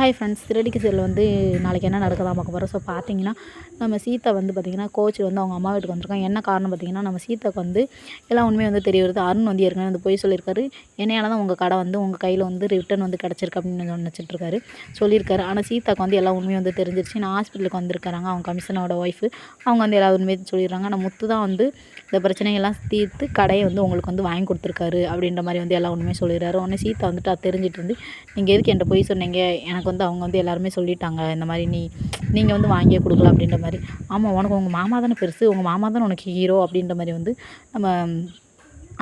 Hi friends, திருடிக்கு serial வந்து நாளைக்கு என்ன நடக்குதா பார்க்க போகிறோம். ஸோ பார்த்தீங்கன்னா நம்ம சீதா வந்து பார்த்திங்கன்னா கோச் வந்து அவங்க அம்மா வீட்டுக்கு வந்திருக்காங்க. என்ன காரணம் பார்த்திங்கன்னா நம்ம சீதாக்கு வந்து எல்லா உண்மையும் வந்து தெரிய வருது. அருண் வந்து ஏற்கனவே வந்து போய் சொல்லியிருக்காரு, என்னையால் தான் உங்கள் கடை வந்து உங்கள் கையில் வந்து ரிட்டர்ன் வந்து கிடச்சிருக்கு அப்படின்னு நினச்சிட்ருக்காரு சொல்லியிருக்காரு. ஆனால் சீதாக்கு வந்து எல்லா உண்மையும் வந்து தெரிஞ்சிருச்சு. நான் ஹாஸ்பிட்டலுக்கு வந்திருக்காங்க அவங்க கமிஷனோட ஒய்ஃபு. அவங்க வந்து எல்லா உண்மையும் சொல்லிடுறாங்க. ஆனால் முத்து தான் வந்து இந்த பிரச்சனைகள்லாம் தீர்த்து கடையை வந்து உங்களுக்கு வந்து வாங்கி கொடுத்துருக்காரு அப்படின்ற மாதிரி வந்து எல்லா உண்மையும் சொல்லிடுறாரு. உடனே சீதா வந்துட்டு அது தெரிஞ்சிட்டு இருந்து, நீங்கள் எதுக்கு என்கிட்ட போய் சொன்னீங்க, எனக்கு வந்து அவங்க வந்து எல்லாருமே சொல்லிட்டாங்க இந்த மாதிரி நீங்கள் வந்து வாங்கியே கொடுக்கல அப்படின்ற மாதிரி. ஆமாம், உனக்கு உங்கள் மாமா தானே பெருசு, உங்கள் மாமா தானே உனக்கு ஹீரோ அப்படின்ற மாதிரி வந்து நம்ம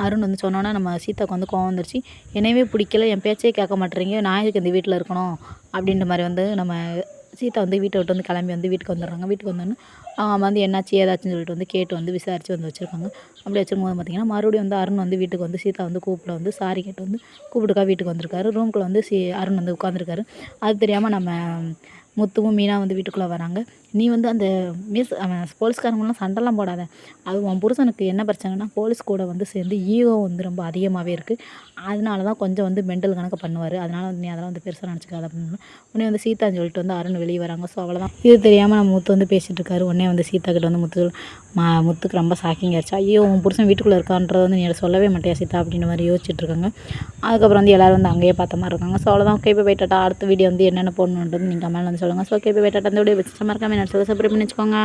அருண் வந்து சொன்னோன்னா நம்ம சீதாவுக்கு வந்து கோவம் வந்துருச்சு. என்னையவே பிடிக்கல, என் பேச்சே கேட்க மாட்டேறீங்க, நான் எதுக்கு இந்த வீட்டில் இருக்கணும் அப்படின்ற மாதிரி வந்து நம்ம சீதா வந்து வீட்டை விட்டு வந்து கிளம்பி வந்து வீட்டுக்கு வந்துடுறாங்க. வீட்டுக்கு வந்தோன்னே அவங்க வந்து என்னாச்சு ஏதாச்சுன்னு சொல்லிட்டு வந்து கேட்டு வந்து விசாரித்து வந்து வச்சுருக்காங்க. அப்படி வச்சுருக்கும்போது பார்த்திங்கன்னா மறுபடியும் வந்து அருண் வந்து வீட்டுக்கு வந்து சீதா வந்து கூப்பிட வந்து சாரி கேட்டு வந்து கூப்பிட்டுக்கா வீட்டுக்கு வந்திருக்காரு. ரூம்குள்ளே வந்து அருண் வந்து உட்காந்துருக்காரு. அது தெரியாமல் நம்ம முத்துவும் மீனா வந்து வீட்டுக்குள்ளே வராங்க. நீ வந்து அந்த அவன் போலீஸ்காரங்களாம் சண்டைலாம் போடாத, அது உன் புருஷனுக்கு என்ன பிரச்சனைனா போலீஸ் கூட வந்து சேர்ந்து ஈகோ வந்து ரொம்ப அதிகமாகவே இருக்குது, அதனால தான் கொஞ்சம் வந்து மெண்டல் கணக்கு பண்ணுவார், அதனால் வந்து நீ அதெல்லாம் வந்து பெருசாக நினச்சிக்காத அப்படின்னு உடனே வந்து சீதான்னு சொல்லிட்டு வந்து அருண் வெளியே வராங்க. ஸோ அவ்வளோதான். இது தெரியாமல் நம்ம முத்து வந்து பேசிகிட்டு இருக்காரு. உடனே வந்து சீதா கிட்ட வந்து முத்துக்கு ரொம்ப ஷாக்கிங் ஆயிடுச்சு. ஐயோ, உன் புருஷன் வீட்டுக்குள்ளே இருக்கான்றது வந்து நீ சொல்லவே மாட்டியா சீதா அப்படின்ற மாதிரி யோசிச்சுட்டு இருக்காங்க. அதுக்கப்புறம் வந்து எல்லோரும் வந்து அங்கேயே பார்த்த மாதிரி இருக்காங்க. ஸோ அவ்வளோதான். ஓகே, போய் டாட்டா. அடுத்த வீடியோ வந்து என்னென்ன போடணுன்றது நீங்கள் கமெண்ட்ல வந்து சொல்லுங்கள். ஸோ ஓகே, போய் டாட்டா. அந்த வீடியோ வச்சு மறக்காம என்ன சொல்ல சப்ஸ்கிரைப் பண்ணி வச்சுக்கோங்க.